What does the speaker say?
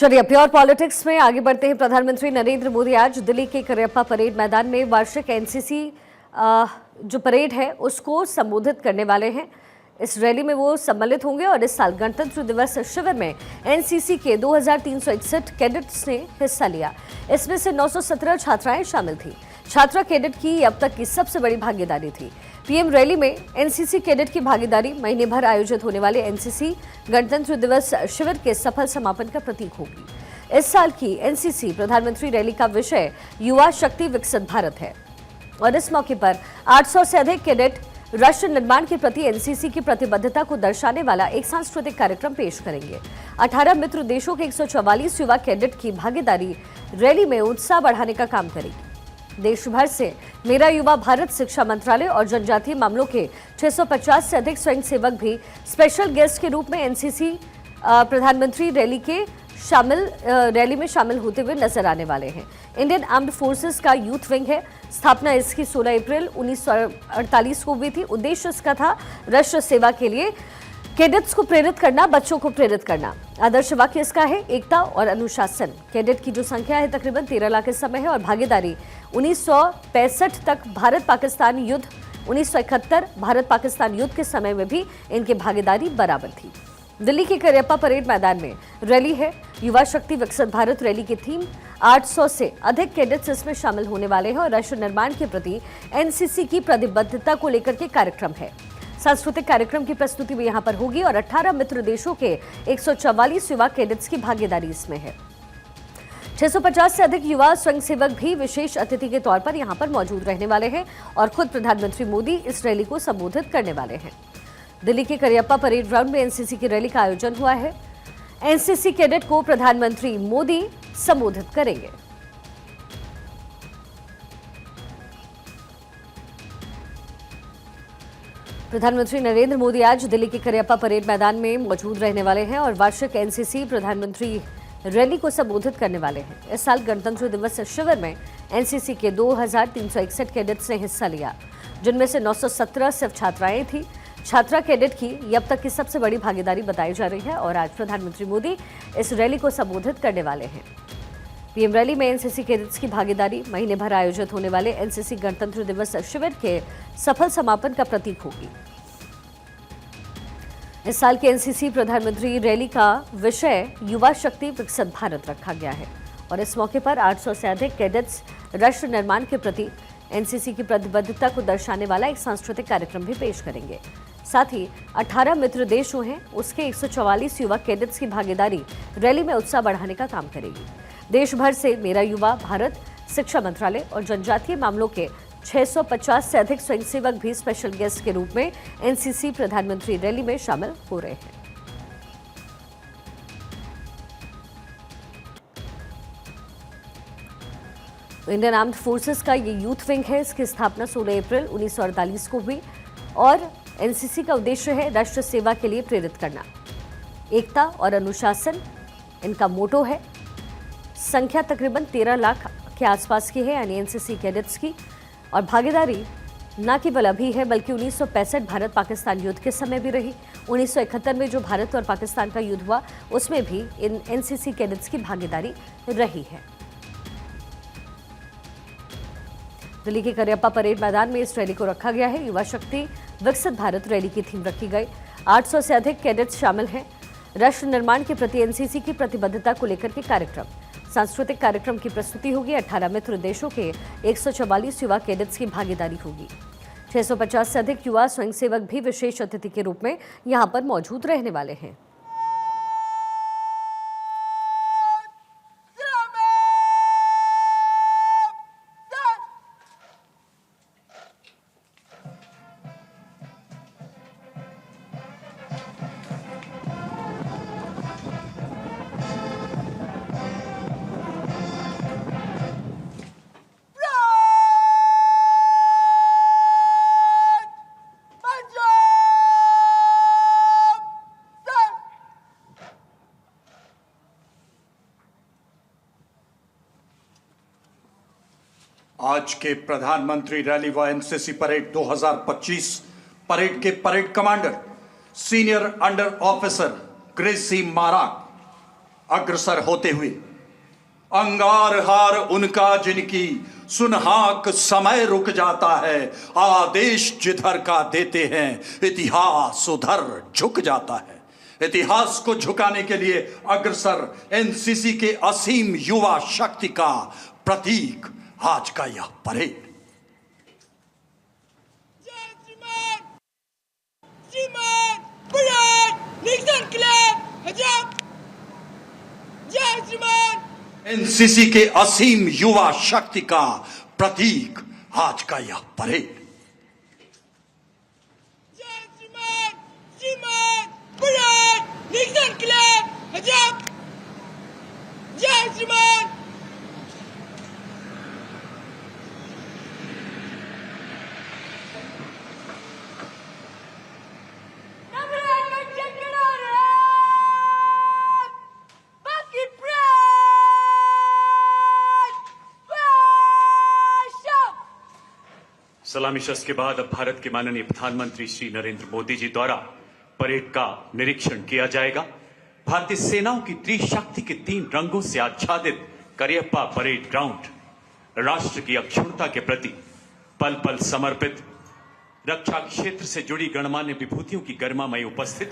चलिए pure politics में आगे बढ़ते हैं। प्रधानमंत्री नरेंद्र मोदी आज दिल्ली के करियप्पा परेड मैदान में वार्षिक एनसीसी जो परेड है उसको संबोधित करने वाले हैं। इस रैली में वो सम्मिलित होंगे और इस साल गणतंत्र दिवस शिविर में एनसीसी के 2361 कैडेट्स ने हिस्सा लिया। इसमें से 917 छात्राएं शामिल थी। छात्रा कैडेट की अब तक की सबसे बड़ी भागीदारी थी। पीएम रैली में एनसीसी कैडेट की भागीदारी महीने भर आयोजित होने वाले एनसीसी गणतंत्र दिवस शिविर के सफल समापन का प्रतीक होगी। इस साल की एनसीसी प्रधानमंत्री रैली का विषय युवा शक्ति विकसित भारत है और इस मौके पर 800 से अधिक कैडेट राष्ट्र निर्माण के प्रति एनसीसी की प्रतिबद्धता को दर्शाने वाला एक सांस्कृतिक कार्यक्रम पेश करेंगे। 18 मित्र देशों के 144 युवा कैडेट की भागीदारी रैली में उत्साह बढ़ाने का काम करेगी। देश भर से मेरा युवा भारत शिक्षा मंत्रालय और जनजातीय मामलों के 650 से अधिक स्वयंसेवक भी स्पेशल गेस्ट के रूप में एनसीसी प्रधानमंत्री रैली में शामिल होते हुए नजर आने वाले हैं। इंडियन आर्म्ड फोर्सेस का यूथ विंग है। स्थापना इसकी 16 अप्रैल 1948 को हुई थी। उद्देश्य इसका था राष्ट्र सेवा के लिए कैडेट्स को प्रेरित करना, बच्चों को प्रेरित करना। आदर्श वाक्य इसका है एकता और अनुशासन। कैडेट की जो संख्या है तकरीबन 13 लाख इस समय है और भागीदारी 1965 तक भारत पाकिस्तान युद्ध, 1971 भारत पाकिस्तान युद्ध के समय में भी इनकी भागीदारी बराबर थी। दिल्ली के करियप्पा परेड मैदान में रैली है। युवा शक्ति विकसित भारत रैली की थीम 800 से अधिक कैडेट्स इसमें शामिल होने वाले हैं और राष्ट्र निर्माण के प्रति एनसीसी की प्रतिबद्धता को लेकर के कार्यक्रम है। सांस्कृतिक कार्यक्रम की प्रस्तुति भी यहां पर होगी और 18 मित्र देशों के 144 युवा कैडेट्स की भागीदारी इसमें है। 650 से अधिक युवा स्वयंसेवक भी विशेष अतिथि के तौर पर यहां पर मौजूद रहने वाले हैं और खुद प्रधानमंत्री मोदी इस रैली को संबोधित करने वाले हैं। दिल्ली के करियप्पा परेड ग्राउंड में एनसीसी की रैली का आयोजन हुआ है। एनसीसी कैडेट को प्रधानमंत्री मोदी संबोधित करेंगे। प्रधानमंत्री नरेंद्र मोदी आज दिल्ली के करियप्पा परेड मैदान में मौजूद रहने वाले हैं और वार्षिक एनसीसी प्रधानमंत्री रैली को संबोधित करने वाले हैं। इस साल गणतंत्र दिवस शिविर में एनसीसी के 2361 कैडेट्स ने हिस्सा लिया, जिनमें से 917 सिर्फ छात्राएं थी। छात्रा कैडेट की अब तक की सबसे बड़ी भागीदारी बताई जा रही है और आज प्रधानमंत्री मोदी इस रैली को संबोधित करने वाले हैं। पीएम रैली में एनसीसी कैडेट्स की भागीदारी महीने भर आयोजित होने वाले एनसीसी गणतंत्र दिवस शिविर के सफल समापन का प्रतीक होगी। इस साल के एनसीसी प्रधानमंत्री रैली का विषय युवा शक्ति विकसित भारत रखा गया है और इस मौके पर 800 से अधिक कैडेट्स राष्ट्र निर्माण के प्रति एनसीसी की प्रतिबद्धता को दर्शाने वाला एक सांस्कृतिक कार्यक्रम भी पेश करेंगे। साथ ही 18 मित्र देशों हैं उसके 144 युवा कैडेट्स की भागीदारी रैली में उत्साह बढ़ाने का काम करेगी। देश भर से मेरा युवा भारत शिक्षा मंत्रालय और जनजातीय मामलों के 650 से अधिक स्वयंसेवक भी स्पेशल गेस्ट के रूप में एनसीसी प्रधानमंत्री रैली में शामिल हो रहे हैं। इंडियन आर्म्ड फोर्सेस का ये यूथ विंग है। इसकी स्थापना 16 अप्रैल 1948 को हुई और एनसीसी का उद्देश्य है राष्ट्र सेवा के लिए प्रेरित करना। एकता और अनुशासन इनका मोटो है। संख्या तकरीबन 13 लाख के आसपास की है यानी एनसीसी कैडेट्स की और भागीदारी न केवल अभी है बल्कि 1965 भारत पाकिस्तान युद्ध के समय भी रही। 1971 में जो भारत और पाकिस्तान का युद्ध हुआ उसमें भी इन एनसीसी कैडेट्स की भागीदारी रही है। दिल्ली के करियप्पा परेड मैदान में इस रैली को रखा गया है। युवा शक्ति विकसित भारत रैली की थीम रखी गई। 800 से अधिक कैडेट्स शामिल हैं। राष्ट्र निर्माण के प्रति एनसीसी की प्रतिबद्धता को लेकर के कार्यक्रम, सांस्कृतिक कार्यक्रम की प्रस्तुति होगी। 18 मित्र देशों के 144 युवा कैडेट्स की भागीदारी होगी। 650 से अधिक युवा स्वयंसेवक भी विशेष अतिथि के रूप में यहां पर मौजूद रहने वाले हैं। आज के प्रधानमंत्री रैली व एनसीसी परेड 2025 परेड के parade commander senior under officer Gracy Marak अग्रसर होते हुए अंगार हार उनका जिनकी सुनहाक समय रुक जाता है, आदेश जिधर का देते हैं इतिहास उधर झुक जाता है। इतिहास को झुकाने के लिए अग्रसर एनसीसी के असीम युवा शक्ति का प्रतीक आज का यह परेड। एनसीसी के असीम युवा शक्ति का प्रतीक आज का यह परेड। सलामी शस्त्र के बाद अब भारत के माननीय प्रधानमंत्री श्री नरेंद्र मोदी जी द्वारा परेड का निरीक्षण किया जाएगा। भारतीय सेनाओं की त्रिशक्ति के 3 रंगों से आच्छादित करियप्पा परेड ग्राउंड राष्ट्र की अक्षुण्णता के प्रति पल पल समर्पित, रक्षा क्षेत्र से जुड़ी गणमान्य विभूतियों की गरिमामयी उपस्थिति